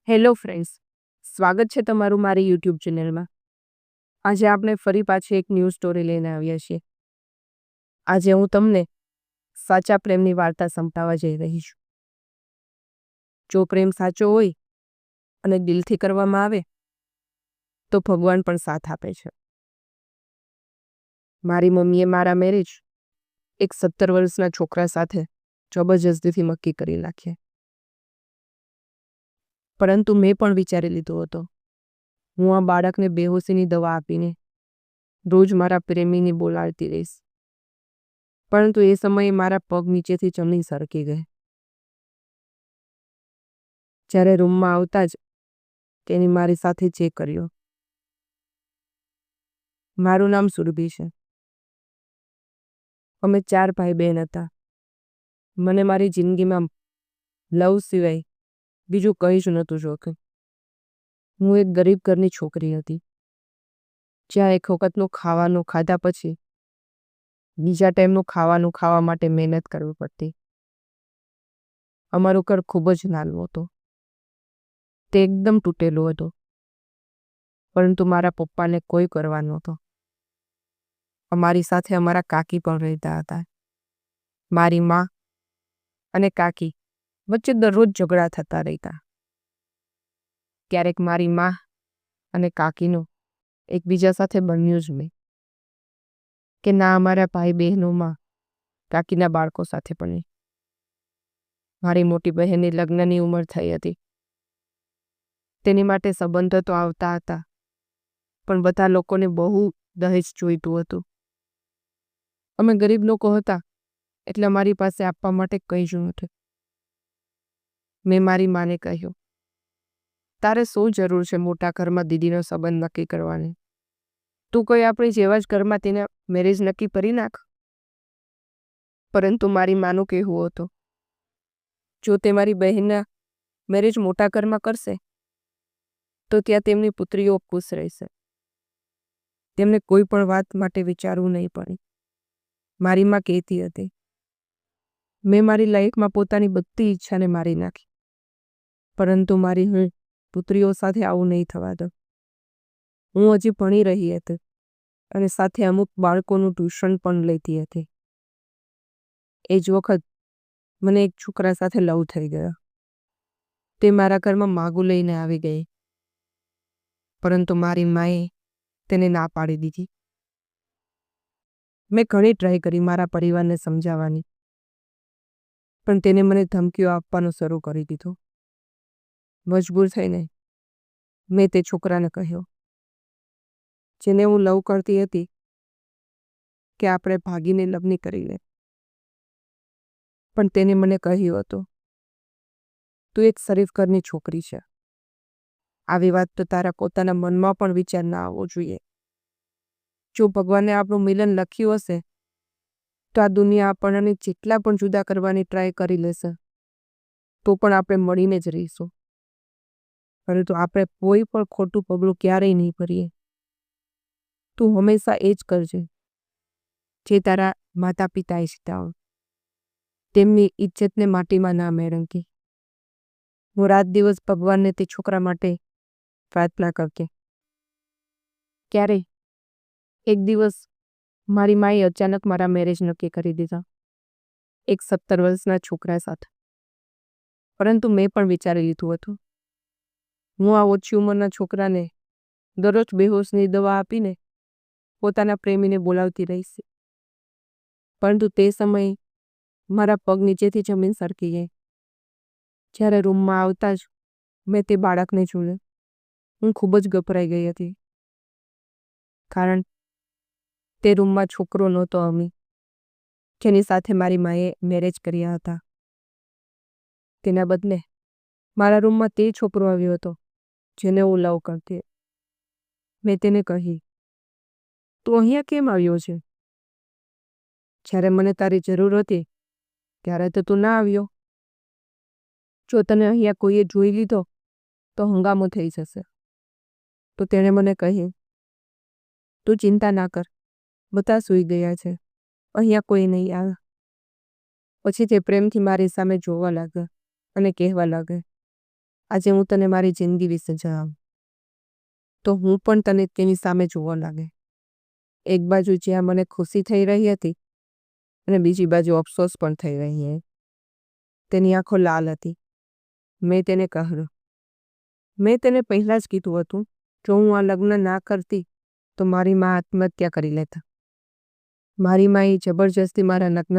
Hello friends, સ્વાગત છે તમારું મારી યુટ્યુબ ચેનલમાં. આજે આપણે ફરી પાછી એક ન્યૂ સ્ટોરી લઈને આવ્યા છીએ. આજે હું તમને સાચા પ્રેમની વાર્તા સંભળાવવા જઈ રહી છું. જો પ્રેમ સાચો હોય અને દિલથી કરવામાં આવે તો ભગવાન પણ સાથ આપે છે. મારી મમ્મીએ મારા મેરેજ એક 17 વર્ષના છોકરા સાથે જબરજસ્તીથી નક્કી કરી નાખ્યા. પરંતુ મેં પણ વિચારી લીધો હતો હું આ બાળકને બેહોશીની દવા આપીને રોજ મારા પ્રેમીને બોલાવતી રહીશ. પરંતુ એ સમયે મારા પગ નીચેથી જમીન સરકી ગઈ. જ્યારે રૂમમાં આવતા જ તેની મારી સાથે ચેક કર્યો. મારું નામ સુરભી છે. અમે 4 ભાઈ બહેન હતા. મને મારી જિંદગીમાં લવ સિવાય બીજું કંઈ જ નહોતું જોતું. હું એક ગરીબ ઘરની છોકરી હતી, જ્યાં એક વખતનું ખાવાનું ખાધા પછી બીજા ટાઈમનું ખાવાનું ખાવા માટે મહેનત કરવી પડતી. અમારું ઘર ખૂબ જ નાનું હતું. તે એકદમ તૂટેલું હતું, પરંતુ મારા પપ્પાને કોઈ કરવા નહોતો. અમારી સાથે અમારા કાકી પણ રહેતા હતા. મારી મા અને કાકી વચ્ચે દરરોજ ઝઘડા થતા રહેતા. ક્યારેક મારી મા અને કાકીનું એકબીજા સાથે બન્યું જ નહીં કે ના અમારા ભાઈ બહેનોમાં કાકીના બાળકો સાથે પણ. મારી મોટી બહેનની લગ્નની ઉંમર થઈ હતી. તેની માટે સંબંધો તો આવતા હતા, પણ બધા લોકોને બહુ દહેજ જોઈતું હતું. અમે ગરીબ લોકો હતા એટલે અમારી પાસે આપવા માટે કંઈ જ નહોતું. મેં મારી માને કહ્યું, તારે શું જરૂર છે મોટા ઘરમાં દીદીનો સંબંધ નક્કી કરવાની? તું કોઈ આપણી જેવા જ ઘરમાં તેના મેરેજ નક્કી કરી નાખ. પરંતુ મારી માનું કહેવું હતું, જો તે મારી બહેનના મેરેજ મોટા ઘરમાં કરશે તો ત્યાં તેમની પુત્રીઓ ખુશ રહેશે. તેમને કોઈ પણ વાત માટે વિચારવું નહીં પડે. મારી માં કહેતી હતી, મેં મારી લાઈફમાં પોતાની બધી ઈચ્છાને મારી નાખી, પરંતુ મારી પુત્રીઓ સાથે આવું નહીં થવા દો. હું હજી ભણી રહી હતી અને સાથે અમુક બાળકોનું ટ્યુશન પણ લેતી હતી. એ જ વખત મને એક છોકરા સાથે લવ થઈ ગયો. તે મારા ઘરમાં માગું લઈને આવી ગઈ, પરંતુ મારી માએ તેને ના પાડી દીધી. મેં ઘણી ટ્રાય કરી મારા પરિવારને સમજાવવાની, પણ તેને મને ધમકીઓ આપવાનું શરૂ કરી દીધું. મજબૂર થઈને મેં તે છોકરાને કહ્યું, જેને હું લવ કરતી હતી, કે આપણે ભાગીને લગ્ન કરી લે. પણ તેને મને કહ્યું હતું, તું એક શરીફ ઘરની છોકરી છે. આવી વાત તો તારા પોતાના મનમાં પણ વિચાર ના આવવો જોઈએ. જો ભગવાને આપણું મિલન લખ્યું હશે તો આ દુનિયા આપણને જેટલા પણ જુદા કરવાની ટ્રાય કરી લેશે તો પણ આપણે મળીને જ રહીશું. પરંતુ આપણે કોઈ પણ ખોટું પગલું ક્યારેય નહીં ભરીએ. તું હંમેશા એ જ કરજે જે તારા માતા પિતા ઈચ્છતા હોય. તેમની ઇજ્જતને માટીમાં ના મેળંકી. હું રાત દિવસ ભગવાનને તે છોકરા માટે પ્રાર્થના કરતી. ક્યારે એક દિવસ મારી માએ અચાનક મારા મેરેજ નક્કી કરી દીધા, એક 17 વર્ષના છોકરા સાથે. પરંતુ મેં પણ વિચારી લીધું હતું, હું આ ઓછી ઉંમરના છોકરાને દરરોજ બેહોશની દવા આપીને પોતાના પ્રેમીને બોલાવતી રહીશ. પરંતુ તે સમયે મારા પગ નીચેથી જમીન સરકી ગઈ. જ્યારે રૂમમાં આવતા જ મેં તે બાળકને જોયું. હું ખૂબ જ ગભરાઈ ગઈ હતી, કારણ તે રૂમમાં છોકરો નહોતો અમી, જેની સાથે મારી માએ મેરેજ કર્યા હતા. તેના બદલે મારા રૂમમાં તે છોકરો આવ્યો હતો જેને હું લવ કરતી. મેં તેને કહી, તું અહીંયા કેમ આવ્યો છે? જ્યારે મને તારી જરૂર હતી ત્યારે તો તું ના આવ્યો. જો તને અહીંયા કોઈએ જોઈ લીધો તો હંગામો થઈ જશે. તો તેણે મને કહ્યું, તું ચિંતા ના કર, બધા સૂઈ ગયા છે, અહીંયા કોઈ નહીં આવે. પછી તે પ્રેમથી મારી સામે જોવા લાગ્યો અને કહેવા લાગ્યો, આજે હું તને મારી જિંદગી વિશે જણાવું તો હું પણ તને તેની સામે જોવા લાગે. એક બાજુ જ્યાં મને ખુશી થઈ રહી હતી અને બીજી બાજુ અફસોસ પણ થઈ રહી હતી. તેની આંખો લાલ હતી. મેં તેને કહ્યું, મેં તેને પહેલાં જ કીધું હતું, જો હું આ લગ્ન ના કરતી તો મારી મા આત્મહત્યા કરી લેતા. મારી માએ જબરજસ્તી મારા લગ્ન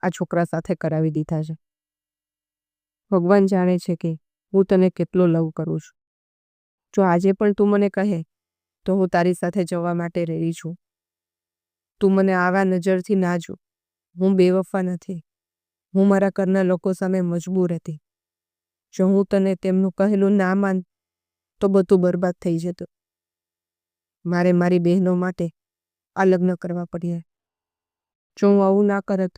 આ છોકરા સાથે કરાવી દીધા છે. ભગવાન જાણે છે કે હું તને કેટલો લવ કરું છું. જો આજે પણ તું મને કહે તો હું તારી સાથે જવા માટે રેડી છું. તું મને આવા નજરથી ના જો. હું બેવફા નથી. હું મારા ઘરના લોકો સામે મજબૂર હતી. જો હું તને તેમનું કહેલું ના માન તો બધું બરબાદ થઈ જતું. મારે મારી બહેનો માટે આ લગ્ન કરવા પડ્યા. જો હું આવું ના કરત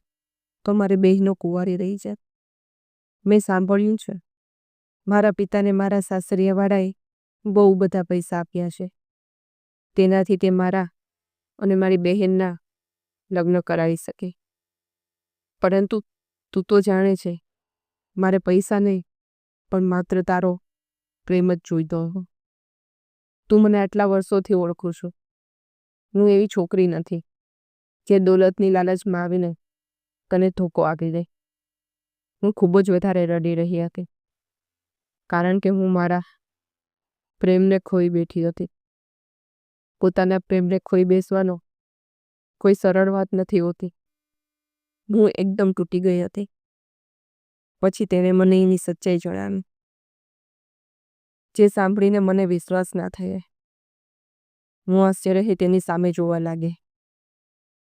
તો મારી બહેનો કુંવારી રહી જાત. મેં સાંભળ્યું છે મારા પિતાને મારા સાસરિયાવાળાએ બહુ બધા પૈસા આપ્યા છે. તેનાથી તે મારા અને મારી બહેનના લગ્ન કરાવી શકે. પરંતુ તું તો જાણે છે મારે પૈસા નહીં પણ માત્ર તારો પ્રેમ જ જોઈતો. તું મને આટલા વર્ષોથી ઓળખું છું. હું એવી છોકરી નથી જે દોલતની લાલચમાં આવીને તને ધોકો આપી દે. હું ખૂબ જ વધારે રડી રહી હતી કારણ કે હું મારા પ્રેમને ખોઈ બેઠી હતી. પોતાના પ્રેમને ખોઈ બેસવાનો કોઈ સરળ વાત નથી હોતી. હું એકદમ તૂટી ગઈ હતી. પછી તેણે મને એની સચ્ચાઈ જણાવી, જે સાંભળીને મને વિશ્વાસ ના થયો. હું આશ્ચર્યથી તેની સામે જોવા લાગી.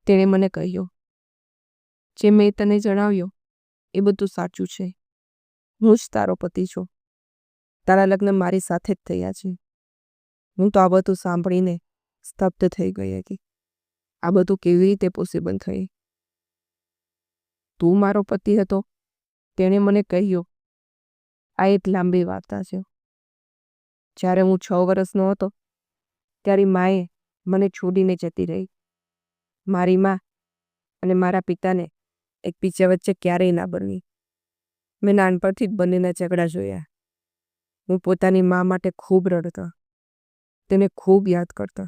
તેણે મને કહ્યું, જે મેં તને જણાવ્યું એ બધું સાચું છે. હું જ તારો પતિ છું. તારા લગ્ન મારી સાથે જ થયા છે. હું તો આ બધું સાંભળીને સ્તબ્ધ થઈ ગઈ હતી. આ બધું કેવી રીતે પોસિબલ થઈ? તું મારો પતિ હતો? તેણે મને કહ્યું, આ એક લાંબી વાર્તા છે. જ્યારે હું 6 વર્ષનો હતો ત્યારે માએ મને છોડીને જતી રહી. મારી મા અને મારા પિતાને એકબીજા વચ્ચે ક્યારેય ના બની. મેં નાનપણથી જ બંનેના ઝઘડા જોયા. હું પોતાની મા માટે ખૂબ રડતો, તેને ખૂબ યાદ કરતો,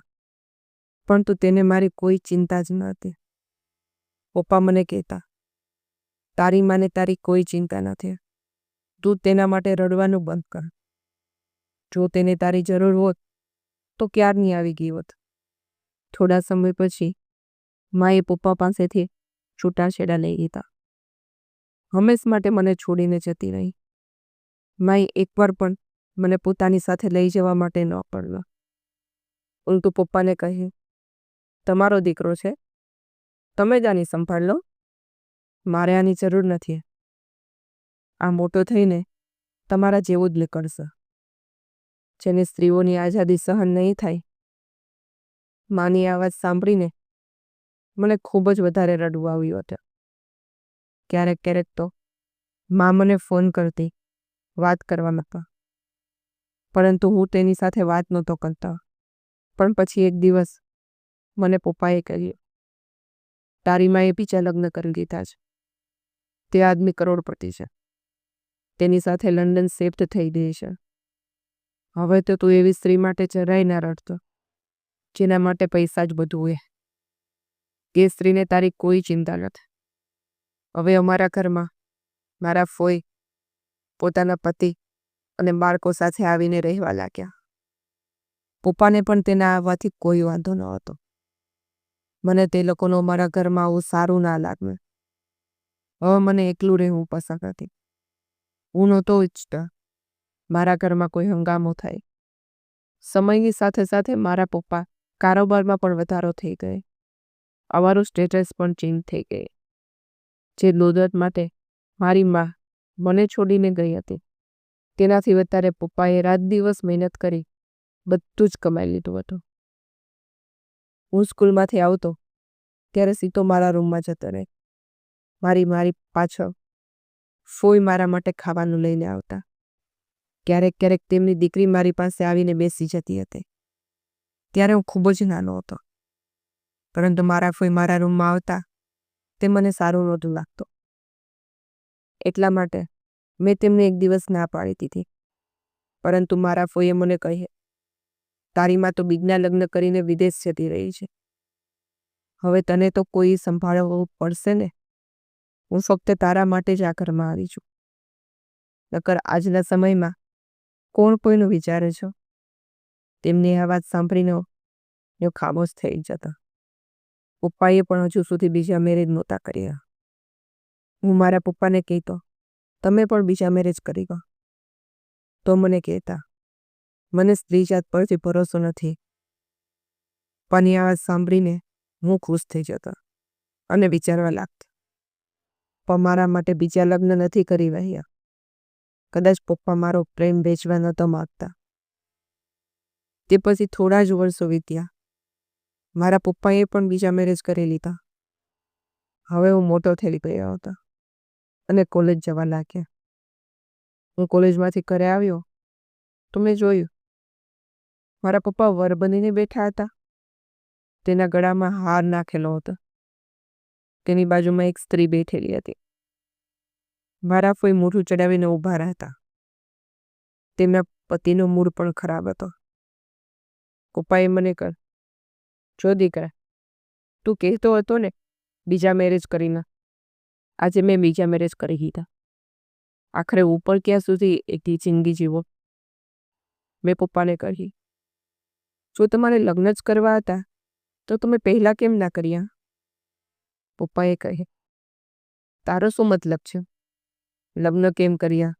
પરંતુ તેને મારી કોઈ ચિંતા જ ન હતી. પપ્પા મને કહેતા, તારી માને તારી કોઈ ચિંતા નથી. તું તેના માટે રડવાનું બંધ કર. જો તેને તારી જરૂર હોત તો ક્યારની આવી ગઈ હોત. થોડા સમય પછી માએ પપ્પા પાસેથી છૂટાછેડા લઈ લીધા. હંમેશ માટે મને છોડીને જતી રહી. માએ એકવાર પણ મને પોતાની સાથે લઈ જવા માટે ન પડ્યો. ઉલટું પપ્પાને કહે, તમારો દીકરો છે, તમે જ આની સંભાળ લો. મારે આની જરૂર નથી. આ મોટો થઈને તમારા જેવું જ નીકળશે. જેને સ્ત્રીઓની આઝાદી સહન નહીં થાય. માની આ વાત સાંભળીને મને ખૂબ જ વધારે રડવું આવ્યું હતું. ક્યારેક ક્યારેક તો મા મને ફોન કરતી વાત કરવા માટે, પરંતુ હું તેની સાથે વાત નહોતો કરતો. પણ પછી એક દિવસ મને પપ્પાએ કહ્યું, તારી માએ બીજા લગ્ન કરી દીધા છે. તે આદમી કરોડપતિ છે. તેની સાથે લંડન શિફ્ટ થઈ ગઈ છે. હવે તો તું એવી સ્ત્રી માટે જરાય ના રડતો જેના માટે પૈસા જ બધું હોય. તે સ્ત્રીને તારી કોઈ ચિંતા નથી. હવે અમારા ઘરમાં મારા ફોઈ પોતાના પતિ અને બાળકો સાથે આવીને રહેવા લાગ્યા. પપ્પાને પણ તેના આવવાથી કોઈ વાંધો ન હતો. મને તે લોકોનો મારા ઘરમાં આવું સારું ના લાગ્યું. હવે મને એકલું રહેવું પસંદ હતી. હું નહોતો ઈચ્છતા મારા ઘરમાં કોઈ હંગામો થાય. સમયની સાથે સાથે મારા પપ્પા કારોબારમાં પણ વધારો થઈ ગયો. અમારું સ્ટેટસ પણ ચેન્જ થઈ ગઈ. જે દોલત માટે મારી મા મને છોડીને ગઈ હતી તેનાથી વધારે પપ્પાએ રાત દિવસ મહેનત કરી બધું જ કમાઈ લીધું હતું. હું સ્કૂલમાંથી આવતો ત્યારે સીધો મારા રૂમમાં જતો રહે. મારી પાછળ ફોઈ મારા માટે ખાવાનું લઈને આવતા. ક્યારેક ક્યારેક તેમની દીકરી મારી પાસે આવીને બેસી જતી હતી. ત્યારે હું ખૂબ જ નાનો હતો, પરંતુ મારા ફોઈ મારા રૂમમાં આવતા તે મને સારું નહોતું લાગતું. એટલા માટે મેં તેમને એક દિવસ ના પાડી દીધી. પરંતુ મારા ફોઈએ મને કહે, તારી માં તો બીજના લગ્ન કરીને વિદેશ જતી રહી છે. હવે તને તો કોઈ સંભાળવું પડશે ને. હું ફક્ત તારા માટે જ આ ઘરમાં આવી છું. નકર આજના સમયમાં કોણ કોઈનું વિચારે છો? તેમની આ વાત સાંભળીને હું ખામોશ થઈ જતા. પપ્પાએ પણ હજુ સુધી બીજા મેરેજ નહોતા કર્યા. હું મારા પપ્પાને કહેતો, તમે પણ બીજા મેરેજ કરી ગયો. તો મને કહેતા, મને સ્ત્રી જાત પરથી ભરોસો નથી. પપ્પાની આ વાત સાંભળીને હું ખુશ થઈ જતો અને વિચારવા લાગતો, પપ્પા મારા માટે બીજા લગ્ન નથી કરી રહ્યા. કદાચ પપ્પા મારો પ્રેમ વેચવા નહોતા માગતા. તે પછી થોડા જ વર્ષો વીત્યા. મારા પપ્પાએ પણ બીજા મેરેજ કરી લીધા. હવે હું મોટો થઈ ગયો હતો અને કોલેજ જવા લાગ્યા. હું કોલેજમાંથી ઘરે આવ્યો તો મેં જોયું મારા પપ્પા વર બનીને બેઠા હતા. તેના ગળામાં હાર નાખેલો હતો. તેની બાજુમાં એક સ્ત્રી બેઠેલી હતી. મારા ફોઈ મોઢું ચડાવીને ઊભા રહેતા. તેમના પતિનો મૂડ પણ ખરાબ હતો. પપ્પાએ મને કહ્યું, જો દીકરા, તું કહેતો હતો ને બીજા મેરેજ કરીને, આજે મેં બીજા મેરેજ કરી દીધા. આખરે ઉપર ક્યાં સુધી એકલી જિંદગી જીવો. મેં પપ્પાને કહી, જો તમારે લગ્ન જ કરવા હતા તો તમે પહેલાં કેમ ના કર્યા? પપ્પાએ કહે, તારો શું મતલબ છે? લગ્ન કેમ કર્યા?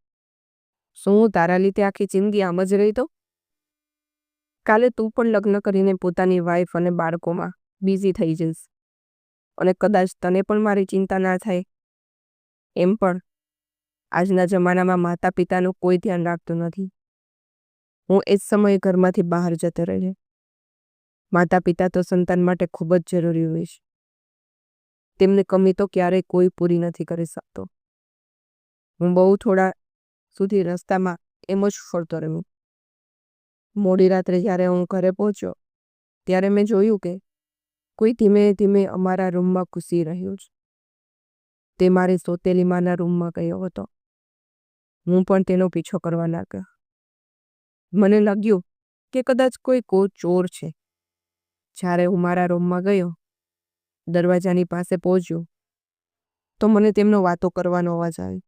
શું હું તારા લીધે આખી જિંદગી આમ જ રહી તો? કાલે તું પણ લગ્ન કરીને પોતાની વાઈફ અને બાળકોમાં બિઝી થઈ જઈશ અને કદાચ તને પણ મારી ચિંતા ના થાય. એમ પણ આજના જમાનામાં માતા પિતાનું કોઈ ધ્યાન રાખતું નથી. હું એ જ સમયે ઘરમાંથી બહાર જતો રહે. માતા પિતા તો સંતાન માટે ખૂબ જ જરૂરી હોય છે. તેમની કમી તો ક્યારેય કોઈ પૂરી નથી કરી શકતો. હું બહુ થોડા સુધી રસ્તામાં એમ જ ફરતો રહ્યો. મોડી રાત્રે જ્યારે હું ઘરે પહોંચ્યો ત્યારે મેં જોયું કે કોઈ ધીમે ધીમે અમારા રૂમમાં ઘૂસી રહ્યું છે. તે મારી સોતેલી માના રૂમમાં ગયો હતો. હું પણ તેનો પીછો કરવા લાગ્યો. મને લાગ્યું કે કદાચ કોઈ ચોર છે. જ્યારે હું મારા રૂમમાં ગયો, દરવાજાની પાસે પહોંચ્યો તો મને તેમનો વાતો કરવાનો અવાજ આવ્યો.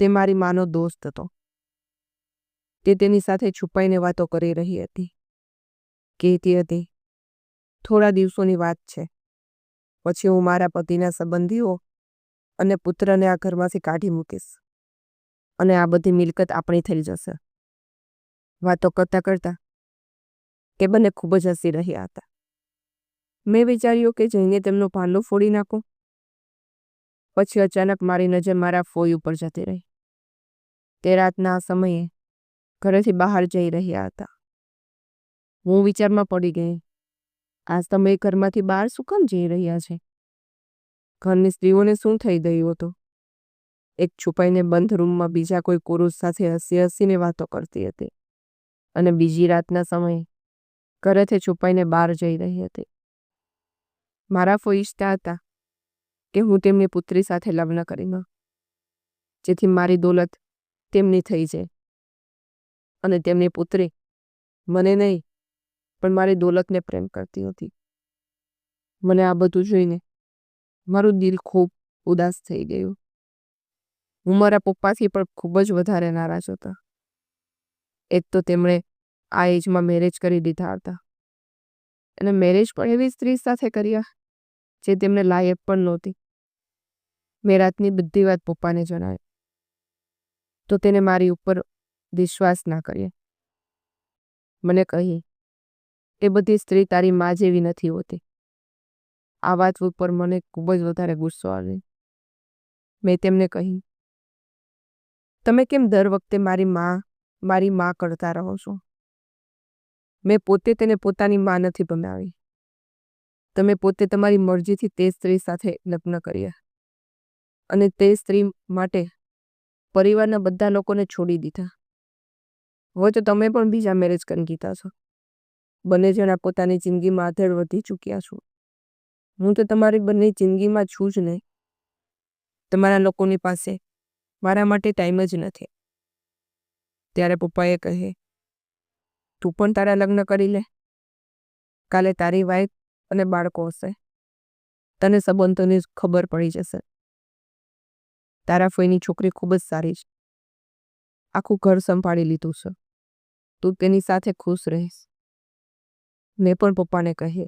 તે મારી માનો દોસ્ત હતો. તે તેની સાથે છુપાઈને વાતો કરી રહી હતી. કહેતી હતી, થોડા દિવસોની વાત છે, પછી હું મારા પતિના સંબંધીઓ અને પુત્રને આ ઘરમાંથી કાઢી મૂકીશ અને આ બધી મિલકત આપણી થઈ જશે. વાતો કરતા કરતા એ બંને ખૂબ જ હસી રહ્યા હતા. મેં વિચાર્યું કે જઈને તેમનું ભાંડું ફોડી નાખું. પછી અચાનક મારી નજર મારા ફોઈ ઉપર જતી રહી. તે રાતના સમયે ઘરેથી બહાર જઈ રહ્યા હતા. હું વિચારમાં પડી ગઈ, આ સમયે ઘરમાંથી બહાર શું કામ જઈ રહ્યા છે? ઘરની સ્ત્રીઓને શું થઈ ગયું હતું? એક છુપાઈને બંધ રૂમમાં બીજા કોઈ પુરુષ સાથે હસી હસીને વાતો કરતી હતી અને બીજી રાતના સમયે ઘરેથી છુપાઈને બહાર જઈ રહી હતી. મારા ફોઈ ઈચ્છતા હતા કે હું તેમની પુત્રી સાથે લગ્ન કરી લઉં, જેથી મારી દોલત તેમની થઈ જાય અને તેમની પુત્રી મને નહીં પણ મારી દોલતને પ્રેમ કરતી હતી. મને આ બધું જોઈને મારું દિલ ખૂબ ઉદાસ થઈ ગયું. હું મારા પપ્પાથી પણ ખૂબ જ વધારે નારાજ હતા. એક તો તેમણે આ એજમાં મેરેજ કરી દીધા હતા અને મેરેજ પણ એવી સ્ત્રી સાથે કર્યા જે તેમને લાયક પણ નહોતી. મેં રાતની બધી વાત પપ્પાને જણાવી તો તેને મારી ઉપર વિશ્વાસ ના કર્યો. મને કહી, એ બધી સ્ત્રી તારી મા જેવી નથી હોતી. આ વાત ઉપર મને ખૂબ જ વધારે ગુસ્સો આવ્યો. મેં તેમને કહી, તમે કેમ દર વખતે મારી મા કરતા રહો છો? મેં પોતે તેને પોતાની મા નથી બનાવી. તમે પોતે તમારી મરજીથી તે સ્ત્રી સાથે લગ્ન કર્યા અને તે સ્ત્રી માટે પરિવારના બધા લોકોને છોડી દીધા. હવે તો તમે પણ બીજા મેરેજ કરી દીધા છો. બંને જણા પોતાની જિંદગીમાં આગળ વધી ચૂક્યા છો. હું તો તમારી બંને જિંદગીમાં છું જ નહીં. તમારા લોકોની પાસે મારા માટે ટાઈમ જ નથી. ત્યારે પપ્પાએ કહે, તું પણ તારા લગ્ન કરી લે. કાલે તારી વાઈફ અને બાળકો હશે. તને સંબંધોની ખબર પડી જશે. તારા ફોઈની છોકરી ખૂબ જ સારી છે. આખું ઘર સંભાળી લીધું છે. તું તેની સાથે ખુશ રહીશ. મેં પણ પપ્પાને કહે,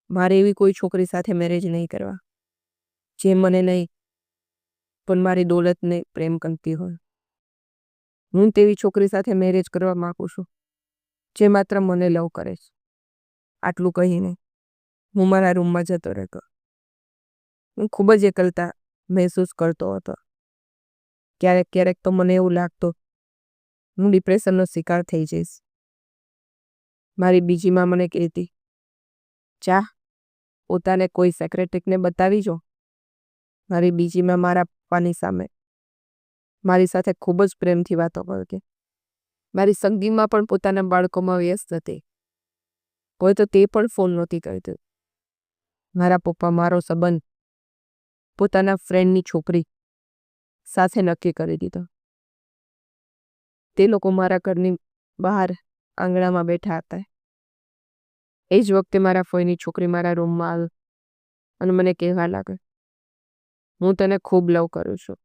મારે એવી કોઈ છોકરી સાથે મેરેજ નહીં કરવા જે મને નહીં પણ મારી દોલતને પ્રેમ કરતી હોય. હું તેવી છોકરી સાથે મેરેજ કરવા માંગુ છું જે માત્ર મને લવ કરે છે. આટલું કહીને હું મારા રૂમમાં જતો રહેતો. હું ખૂબ જ એકલતા મહેસૂસ કરતો હતો. ક્યારેક ક્યારેક તો મને એવું લાગતું હું ડિપ્રેશનનો શિકાર થઈ જઈશ. મારી બીજી માં મને કહેતી, ચા પોતાને કોઈ સેક્રેટરીને બતાવી જો. મારી બીજી માં મારા પપ્પાની સામે મારી સાથે ખૂબ જ પ્રેમથી વાતો કરતી. મારી સંગીમાં પણ પોતાના બાળકોમાં વ્યસ્ત હતી. કોઈ તો તે પણ ફોન નહોતી કરતી. મારા પપ્પા મારો સંબંધ પોતાના ફ્રેન્ડની છોકરી સાથે નક્કી કરી દીધો. તે લોકો મારા ઘરની બહાર આંગણામાં બેઠા હતા. એ જ વખતે મારા ફોઈની છોકરી મારા રૂમમાં આવી અને મને કહેવા લાગે, હું તને ખૂબ લવ કરું છું.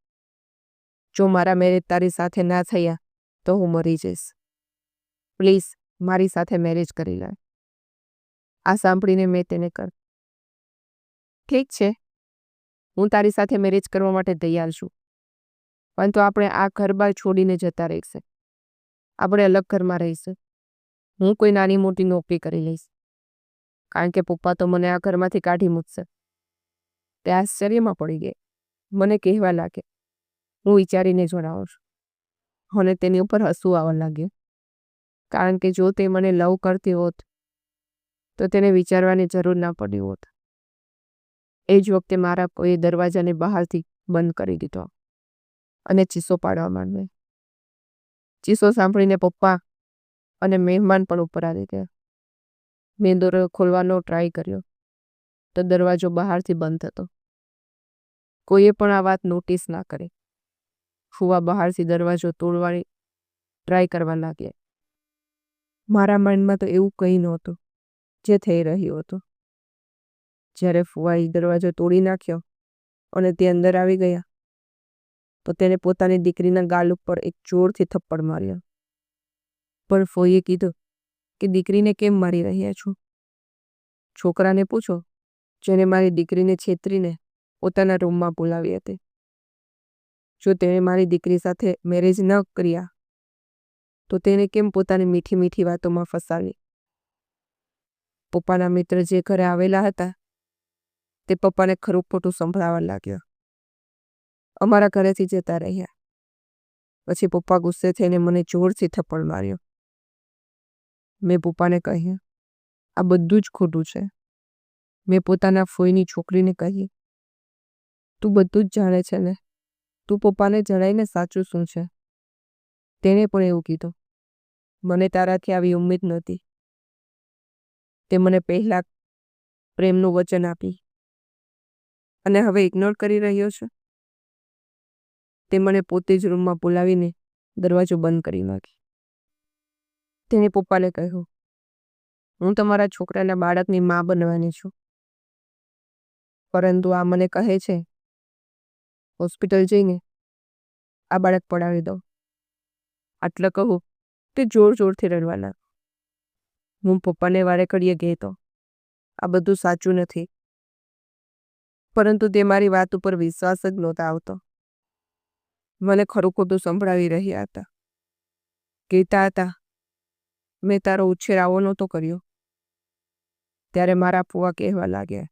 જો મારા મેરેજ તારી સાથે ના થયા તો હું મરી જઈશ. પ્લીઝ મારી સાથે મેરેજ કરી લે. આ સાંભળીને મેં તેને કહ્યું, ઠીક છે, હું તારી સાથે મેરેજ કરવા માટે તૈયાર છું, પરંતુ આપણે આ ઘર-બાર છોડીને જતા રહીશું. આપણે અલગ ઘરમાં રહીશું. હું કોઈ નાની મોટી નોકરી કરી લઈશ, કારણ કે પપ્પા તો મને આ ઘરમાંથી કાઢી મૂકશે. તે આશ્ચર્યમાં પડી ગઈ. મને કહેવા લાગે, હું વિચારીને જણાવું છું. અને તેની ઉપર હસવું આવવા લાગ્યું, કારણ કે જો તે મને લવ કરતી હોત તો તેને વિચારવાની જરૂર ના પડી હોત. એ જ વખતે મારા કોઈએ દરવાજાને બહારથી બંધ કરી દીધો અને ચીસો પાડવા માંડ્યો. ચીસો સાંભળીને પપ્પા અને મહેમાન પણ ઉપર આવી ગયા. મેં દરવાજો ખોલવાનો ટ્રાય કર્યો તો દરવાજો બહારથી બંધ હતો. કોઈએ પણ આ વાત નોટિસ ના કરી. ફુવા બહારથી દરવાજો તોડવાની ટ્રાય કરવા લાગ્યા. મારા માઇન્ડમાં તો એવું કંઈ નહોતું જે થઈ રહ્યું હતું. જ્યારે ફુવાએ દરવાજો તોડી નાખ્યો અને તે અંદર આવી ગયા તો તેને પોતાની દીકરીના ગાલ ઉપર એક જોરથી થપ્પડ માર્યો. પણ ફોઈએ કીધું કે દીકરીને કેમ મારી રહ્યા છો? છોકરાને પૂછો જેને મારી દીકરીને છેતરીને પોતાના રૂમમાં બોલાવી હતી. જો તેણે મારી દીકરી સાથે મેરેજ ન કર્યા તો તેને કેમ પોતાની મીઠી મીઠી વાતોમાં ફસાવી? પપ્પાના મિત્ર જે ઘરે આવેલા હતા તે પપ્પાને ખરું ખોટું સંભળાવવા લાગ્યો. અમારા ઘરેથી જતા રહ્યા. પછી પપ્પા ગુસ્સે થઈને મને જોરથી થપ્પડ માર્યો. મેં પપ્પાને કહ્યું, આ બધું જ ખોટું છે. મેં પોતાના ફોઈની છોકરીને કહી, તું બધું જ જાણે છે ને, તું પપ્પાને જણાઈને સાચું શું છે? તેણે પણ એવું કીધું, મને તારાથી આવી ઉમ્મીદ નહોતી. તે મને પહેલા પ્રેમનું વચન આપી અને હવે ઇગ્નોર કરી રહ્યો છે. તે મને પોતે જ રૂમમાં બોલાવીને દરવાજો બંધ કરી નાખી. તેને પપ્પાને કહ્યું, હું તમારા છોકરાના બાળકની મા બનવાની છું, પરંતુ આ મને કહે છે હોસ્પિટલ જઈને આ બાળક પડાવી દો. આટલે કહું તે જોર જોરથી રડવા લાગ્યો. હું પપ્પાને વારે ઘડીએ કહેતો, આ બધું સાચું નથી, પરંતુ તે મારી વાત ઉપર વિશ્વાસ જ નહોતા આવતો. મને ખરું ખોટું સંભળાવી રહ્યા હતા. કહેતા હતા, મેં તારો ઉછેર આવો નહોતો કર્યો. ત્યારે મારા ફુવા કહેવા લાગ્યા,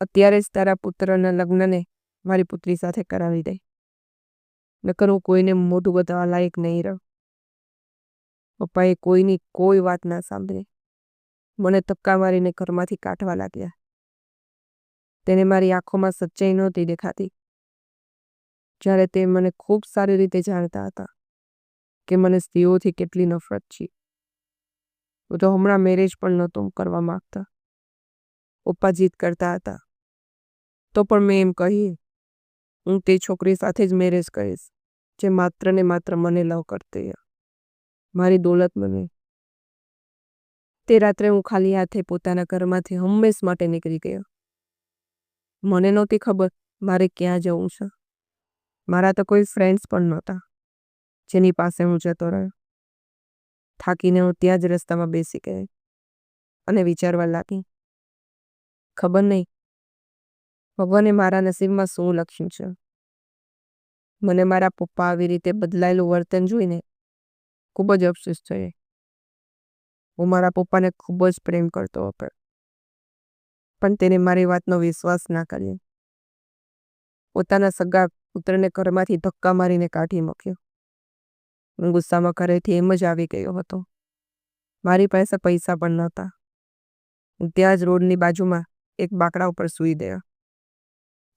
અત્યારે જ તારા પુત્રના લગ્નને મારી પુત્રી સાથે કરાવી દે, નકર હું કોઈને મોઢું બતાવવા લાયક નહીં રહું. પપ્પાએ કોઈની કોઈ વાત ના સાંભળી. મને ધક્કા મારીને ઘરમાંથી કાઢવા લાગ્યા. તેને મારી આંખોમાં સચ્ચાઈ નહોતી દેખાતી. જ્યારે તે મને ખૂબ સારી રીતે જાણતા હતા કે મને સ્ત્રીઓથી કેટલી નફરત છે. હું તો હમણાં મેરેજ પણ નહોતું કરવા માંગતા. પપ્પા જીદ કરતા હતા તો પણ મેં એમ કહ્યું, હું તે છોકરી સાથે જ મેરેજ કરીશ જે માત્ર ને માત્ર મને લવ કરતી. મારી દોલત બને. તે રાત્રે હું ખાલી હાથે પોતાના ઘરમાંથી હંમેશ માટે નીકળી ગયો. મને નહોતી ખબર મારે ક્યાં જવું છે. મારા તો કોઈ ફ્રેન્ડ્સ પણ નહોતા જેની પાસે હું જતો રહ્યો. થાકીને હું ત્યાં જ રસ્તામાં બેસી ગઈ અને વિચારવા લાગી, ખબર નહીં ભગવાને મારા નસીબમાં શું લખ્યું છે. મને મારા પપ્પા આવી રીતે બદલાયેલું વર્તન જોઈને ખૂબ જ અફસોસ થયો. હું મારા પપ્પાને ખૂબ જ પ્રેમ કરતો હતો, પણ તેને મારી વાતનો વિશ્વાસ ના કર્યો. પોતાના સગા પુત્રને ઘરમાંથી ધક્કા મારીને કાઢી મૂક્યો. હું ગુસ્સામાં ઘરેથી એમ જ આવી ગયો હતો. મારી પાસે પૈસા પણ નહોતા. હું ત્યાં જ રોડની બાજુમાં એક બાકડા ઉપર સૂઈ ગયો.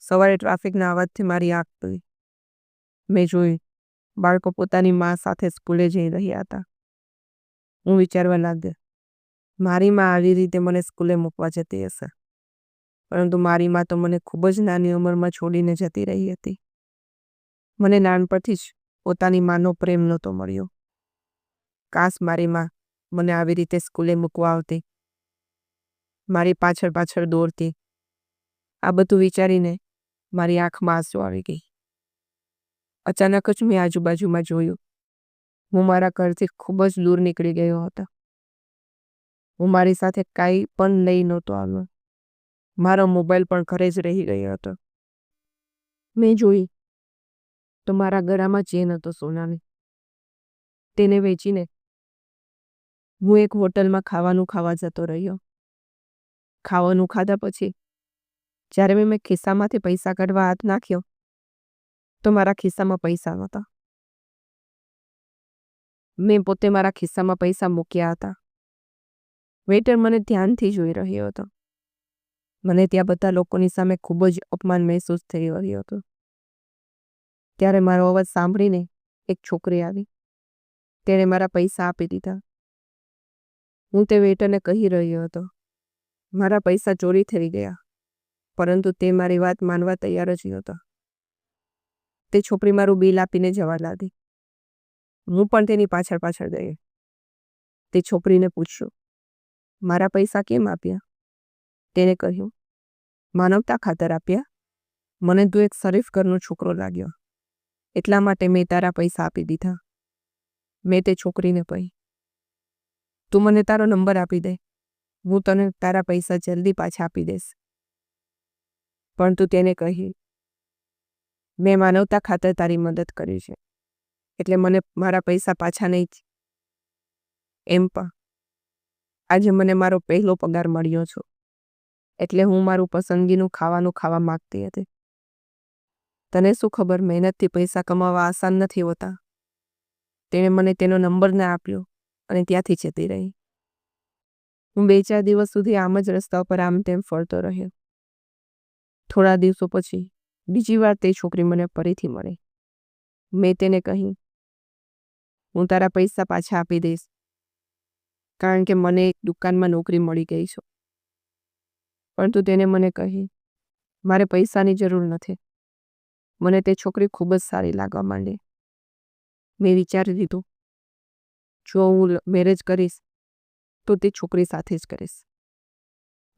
સવારે ટ્રાફિકના અવાજથી મારી આંખ ખુલી. મેં જોયું બાળકો પોતાની મા સાથે સ્કૂલે જઈ રહ્યા હતા. હું વિચારવા લાગ્યો, મારી મા આવી રીતે મને સ્કૂલે મૂકવા જતી હશે, પરંતુ મારી મા તો મને ખૂબ જ નાની ઉંમરમાં છોડીને જતી રહી હતી. મને નાનપણથી જ પોતાની માનો પ્રેમ નહોતો મળ્યો. કાશ મારી મા મને આવી રીતે સ્કૂલે મૂકવા આવતી, મારી પાછળ પાછળ દોડતી. આ બધું વિચારીને મારી આંખમાં આંસુ આવી ગઈ. અચાનક જ મેં આજુબાજુમાં જોયું. હું મારા ઘરથી ખૂબ જ દૂર નીકળી ગયો હતો. હું મારી સાથે કાંઈ પણ લઈ નહોતો આવ્યો. મારો મોબાઈલ પણ ઘરે જ રહી ગયો હતો. મેં જોઈ તો મારા ગળામાં ચેન હતો સોનાની. તેને વેચીને હું એક હોટલમાં ખાવાનું ખાવા જતો રહ્યો. ખાવાનું ખાધા પછી જ્યારે મેં ખિસ્સામાંથી પૈસા કાઢવા હાથ નાખ્યો તો મારા ખિસ્સામાં પૈસા નહોતા. મેં પોતે મારા ખિસ્સામાં પૈસા મૂક્યા હતા. વેઇટર મને ધ્યાનથી જોઈ રહ્યો હતો. મને ત્યાં બધા લોકોની સામે ખૂબ જ અપમાન મહેસૂસ થઈ રહ્યો હતો. ત્યારે મારો અવાજ સાંભળીને એક છોકરી આવી. તેણે મારા પૈસા આપી દીધા. હું તે વેઇટરને કહી રહ્યો હતો, મારા પૈસા ચોરી થઈ ગયા, પરંતુ તે મારી વાત માનવા તૈયાર જ નહોતો. તે છોકરી મારું બિલ આપીને જવા લાગી. હું પણ તેની પાછળ પાછળ ગઈ. તે છોકરીને પૂછ્યું, મારા પૈસા કેમ આપ્યા? તેને કહ્યું, માનવતા ખાતર આપ્યા. મને તું એક શરીફ ઘરનો છોકરો લાગ્યો, એટલા માટે મેં તારા પૈસા આપી દીધા. મેં તે છોકરીને કહી, તું મને તારો નંબર આપી દે, હું તને તારા પૈસા જલ્દી પાછા આપી દઈશ. પરંતુ તેને કહી, મેં માનવતા ખાતર તારી મદદ કરી છે, એટલે મને મારા પૈસા પાછા નહીં જ. એમ પણ આજે મને મારો પહેલો પગાર મળ્યો છે, એટલે હું મારું પસંદગીનું ખાવાનું ખાવા માંગતી હતી. તને શું ખબર, મહેનતથી પૈસા કમાવા આસાન નથી હોતા. તેણે મને તેનો નંબર ના આપ્યો અને ત્યાંથી જતી રહી. હું 2-4 દિવસ સુધી આમ જ રસ્તા પર આમ તેમ ફરતો રહ્યો. થોડા દિવસો પછી બીજી વાર તે છોકરી મને ફરીથી મળી. મેં તેને કહી, હું તારા પૈસા પાછા આપી દઈશ, કારણ કે મને એક દુકાનમાં નોકરી મળી ગઈ છે. પરંતુ તેને મને કહી, મારે પૈસાની જરૂર નથી. મને તે છોકરી ખૂબ જ સારી લાગવા માંડી. મેં વિચારી લીધું, જો હું મેરેજ કરીશ તો તે છોકરી સાથે જ કરીશ.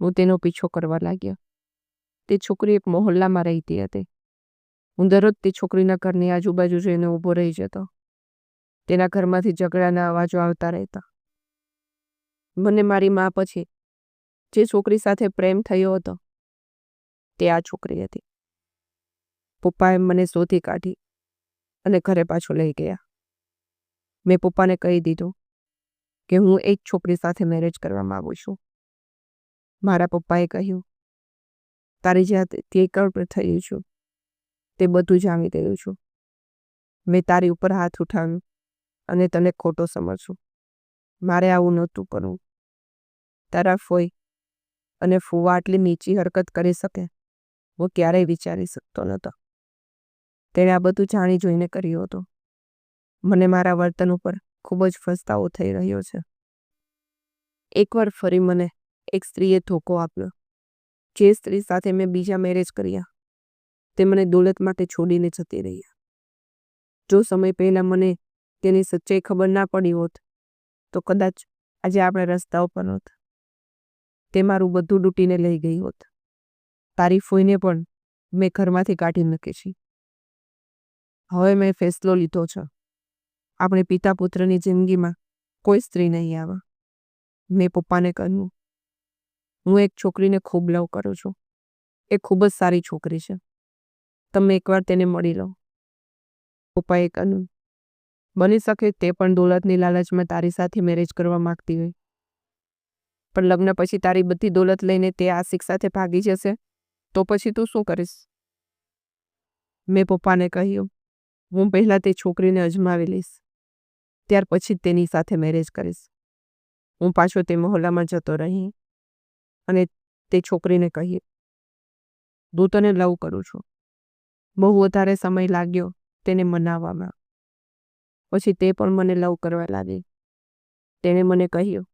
હું તેનો પીછો કરવા લાગ્યો. તે છોકરી એક મહોલ્લામાં રહેતી હતી. હું દરરોજ તે છોકરીના ઘરની આજુબાજુ જઈને ઊભો રહી જતો. તેના ઘરમાંથી ઝઘડાના અવાજો આવતા રહેતા. મને મારી મા પછી જે છોકરી સાથે પ્રેમ થયો હતો તે આ છોકરી હતી. પપ્પાએ મને શોધી કાઢી અને ઘરે પાછો લઈ ગયા. મેં પપ્પાને કહી દીધું કે હું એક છોકરી સાથે મેરેજ કરવા માંગુ છું. મારા પપ્પાએ કહ્યું, તારી જાત તે પર થયું છું તે બધું જાણી ગયું છું. મેં તારી ઉપર હાથ ઉઠાવ્યો અને તને ખોટો સમજું. મારે આવું નહોતું કરવું. તારા ફોઈ અને ફુવા આટલી નીચી હરકત કરી શકે હું ક્યારેય વિચારી શકતો નહોતો. તેણે આ બધું જાણી જોઈને કર્યું હતું. મને મારા વર્તન ઉપર ખૂબ જ પસ્તાવો થઈ રહ્યો છે. એકવાર ફરી મને એક સ્ત્રીએ ધોકો આપ્યો. જે સ્ત્રી સાથે મેં બીજા મેરેજ કર્યા તે મને દોલત માટે છોડીને જતી રહી. જો સમય પહેલાં મને તેની સચ્ચાઈ ખબર ના પડી હોત તો કદાચ આજે આપણે રસ્તા ઉપર હોત. તે મારું બધું લૂંટીને લઈ ગઈ હોત. તારી ફોઈને પણ મેં ઘરમાંથી કાઢી મૂકી છે. હવે મેં ફેસલો લીધો છે. આપણે પિતા પુત્રની જિંદગીમાં કોઈ સ્ત્રી નહીં આવે. મેં પપ્પાને કહ્યું, હું એક છોકરીને ખૂબ લવ કરું છું. એ ખૂબ જ સારી છોકરી છે. તમે એકવાર તેને મળી લો. પપ્પાએ કહ્યું, બની શકે તે પણ દોલતની લાલચમાં તારી સાથે મેરેજ કરવા માંગતી હોય. પણ લગ્ન પછી તારી બધી દોલત લઈને તે આશિક સાથે ભાગી જશે તો પછી તું શું કરીશ? મેં પપ્પાને કહ્યું, હું પહેલાં તે છોકરીને અજમાવી લઈશ. ત્યાર પછી જ તેની સાથે મેરેજ કરીશ. હું પાછો તે મહોલ્લામાં જતો રહી અને તે છોકરીને કહ્યું, હું તને લવ કરું છું. બહુ વધારે સમય લાગ્યો તેને મનાવવામાં. પછી તે પણ મને લવ કરવા લાગી. તેણે મને કહ્યું,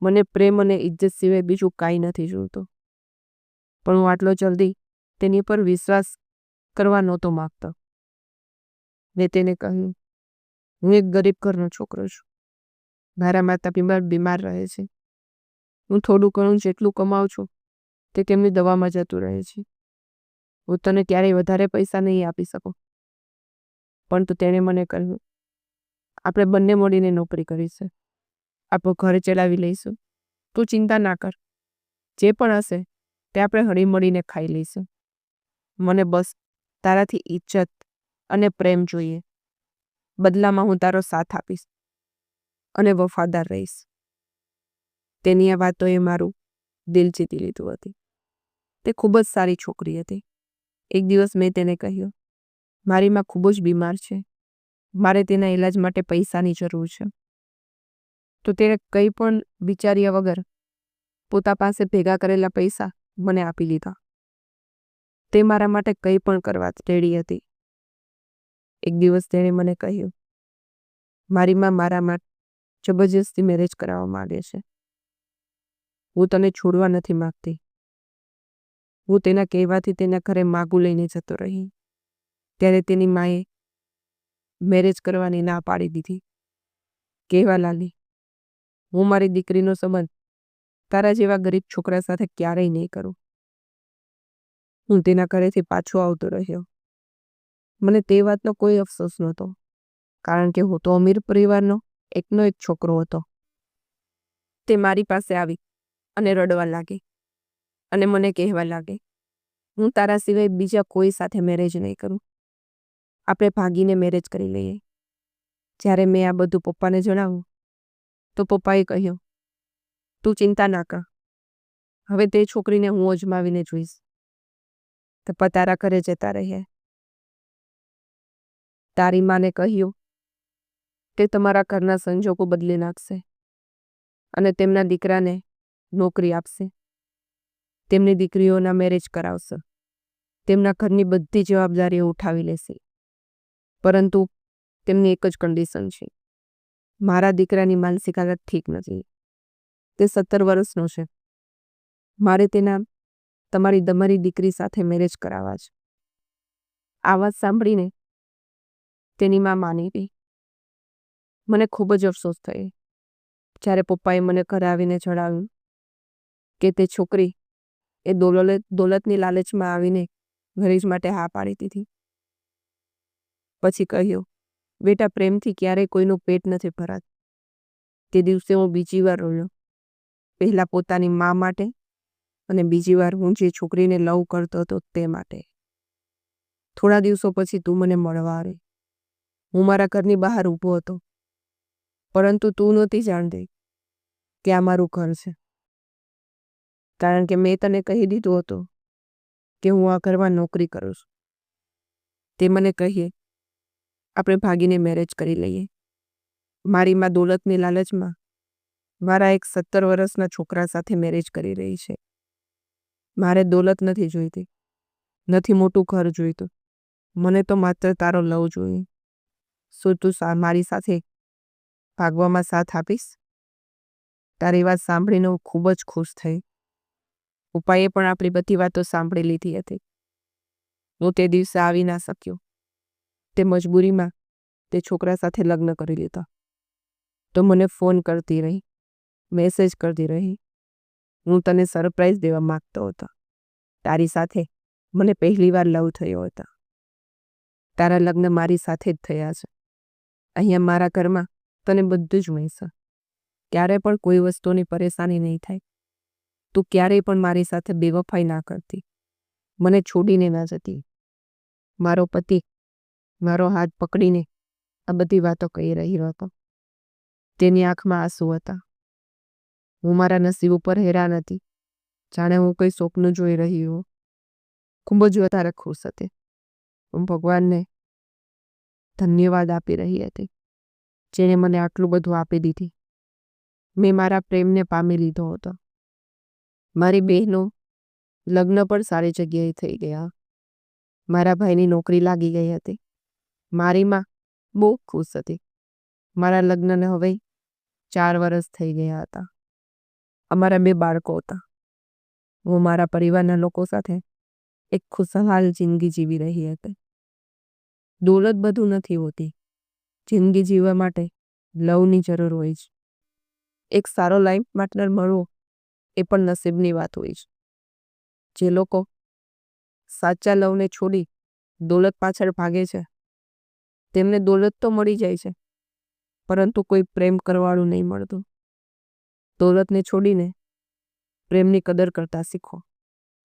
મને પ્રેમ અને ઇજ્જત સિવાય બીજું કાંઈ નથી જોઈતું. પણ હું આટલો જલ્દી તેની પર વિશ્વાસ કરવા નહોતો માગતો. મેં તેને કહ્યું, હું એક ગરીબ ઘરનો છોકરો છું. મારા માતા બીમાર રહે છે. હું થોડું ઘણું જેટલું કમાઉં છું તે તેમની દવામાં જતું રહે છે. હું તને ક્યારેય વધારે પૈસા નહીં આપી શકું. પરંતુ તેણે મને કહ્યું, આપણે બંને મળીને નોકરી કરીશું. આપણું ઘર ચલાવી લઈશું. તું ચિંતા ના કર. જે પણ હશે તે આપણે હળી મળીને ખાઈ લઈશું. મને બસ તારાથી ઇજ્જત અને પ્રેમ જોઈએ. બદલામાં હું તારો સાથ આપીશ અને વફાદાર રહીશ. તેની આ વાતોએ મારું દિલ જીતી લીધું હતું. તે ખૂબ જ સારી છોકરી હતી. એક દિવસ મેં તેને કહ્યું, મારી માં ખૂબ જ બીમાર છે. મારે તેના ઈલાજ માટે પૈસાની જરૂર છે. તો તેણે કંઈ પણ વિચાર્યા વગર પોતા પાસે ભેગા કરેલા પૈસા મને આપી લીધા. તે મારા માટે કંઈ પણ કરવા રેડી હતી. એક દિવસ તેણે મને કહ્યું, મારી માં મારા માટે જબરજસ્તી મેરેજ કરાવવા માંગે છે. હું તને છોડવા નથી માગતી. હું તેના કહેવાથી તેના ઘરે માગું લઈને જતો રહી. ત્યારે તેની માએ મેરેજ કરવાની ના પાડી દીધી. કહેવા લાગી, હું મારી દીકરીનો સંબંધ તારા જેવા ગરીબ છોકરા સાથે ક્યારેય નહીં કરું. હું તેના ઘરેથી પાછો આવતો રહ્યો. મને તે વાતનો કોઈ અફસોસ નહોતો, કારણ કે હું તો અમીર પરિવારનો એકનો એક છોકરો હતો. તે મારી પાસે આવી અને રડવા લાગી અને મને કહેવા લાગી, હું તારા સિવાય બીજા કોઈ સાથે મેરેજ નહીં કરું. આપણે ભાગીને મેરેજ કરી લઈએ. જ્યારે મેં આ બધું પપ્પાને જણાવ્યું તો પપ્પાએ કહ્યું, તું ચિંતા ના કર. હવે તે છોકરીને હું અજમાવીને જોઈશ. પપ્પા તારા ઘરે જતા રહ્યા. તારી માને કહ્યું તે તમારા ઘરના સંજોગો બદલી નાખશે અને તેમના દીકરાને નોકરી આપશે. તેમની દીકરીઓના મેરેજ કરાવશે. તેમના ઘરની બધી જવાબદારીઓ ઉઠાવી લેશે. પરંતુ તેમની એક જ કન્ડિશન છે, મારા દીકરાની માનસિક હાલત ઠીક નથી. તે 17 વર્ષનો છે. મારે તમારી દીકરી સાથે મેરેજ કરાવવા છે. આ વાત સાંભળીને તેની માં માની ગઈ. મને ખૂબ જ અફસોસ થયો જ્યારે પપ્પાએ મને ઘરે આવીને જણાવ્યું કે તે છોકરી એ દોલતની લાલચમાં આવીને મેરેજ માટે હા પાડી દીધી. પછી કહ્યું, બેટા, પ્રેમથી ક્યારેય કોઈનું પેટ નથી ભરાતું. તે દિવસે હું બીજી વાર રોયો. પહેલા પોતાની મા માટે અને બીજી વાર હું જે છોકરીને લવ કરતો હતો તે માટે. થોડા દિવસો પછી તું મને મળવા આવી. હું મારા ઘરની બહાર ઊભો હતો, પરંતુ તું નહોતી જાણતી કે આ મારું ઘર છે, કારણ કે મેં તને કહી દીધું હતું કે હું આ ઘરમાં નોકરી કરું છું. તે મને કહીએ, આપણે ભાગીને મેરેજ કરી લઈએ. મારી માં દોલતની લાલચમાં મારા એક 17 વર્ષના છોકરા સાથે મેરેજ કરી રહી છે. મારે દોલત નથી જોઈતી, નથી મોટું ઘર જોઈતું. મને તો માત્ર તારો લવ જોઈએ. શું તું મારી સાથે ભાગવામાં સાથ આપીશ? તારી વાત સાંભળીને હું ખૂબ જ ખુશ થઈ. પપ્પાએ પણ આપણી બધી વાતો સાંભળી લીધી હતી. હું તે દિવસે આવી ના શક્યો. તે મજબૂરીમાં તે છોકરા સાથે લગ્ન કરી લીધા. તો મને ફોન કરતી રહી, મેસેજ કરતી રહી. હું તને સરપ્રાઈઝ દેવા માંગતો હતો. તારી સાથે મને પહેલીવાર લવ થયો હતો. તારા લગ્ન મારી સાથે જ થયા છે. અહીંયા મારા ઘરમાં તને બધું જ મળશે. ક્યારે પણ કોઈ વસ્તુની પરેશાની નહીં થાય. તું ક્યારેય પણ મારી સાથે બેવફાઈ ના કરતી, મને છોડીને ના જતી. મારો પતિ મારો હાથ પકડીને આ બધી વાતો કહી રહ્યો હતો. તેની આંખમાં આંસુ હતા. હું મારા નસીબ ઉપર હેરાન હતી, જાણે હું કોઈ સ્વપ્ન જોઈ રહી હોઉં. ખૂબ જ વધારે ખુશ હતી. હું ભગવાનને ધન્યવાદ આપી રહી હતી, જેણે મને આટલું બધું આપી દીધી. મેં મારા પ્રેમને પામી લીધો હતો. મારી બહેનો લગ્ન પણ સારી જગ્યાએ થઈ ગયા. મારા ભાઈની નોકરી લાગી ગઈ હતી. મારી માં બહુ ખુશ હતી. મારા લગ્નને હવે 4 વર્ષ થઈ ગયા હતા. અમારા 2 બાળકો હતા. હું મારા પરિવારના લોકો સાથે એક ખુશહાલ જિંદગી જીવી રહી હતી. દોલત બધું નથી હોતી. જિંદગી જીવવા માટે લવની જરૂર હોય છે. એક સારો લાઈફ પાર્ટનર મળવો એ પણ નસીબની વાત હોય છે. જે લોકો સાચા લવને છોડી દોલત પાછળ ભાગે છે, તેમને દોલત તો મળી જાય છે, પરંતુ કોઈ પ્રેમ કરવાવાળું નહીં મળતું. દોલતને છોડીને પ્રેમની કદર કરતા શીખો.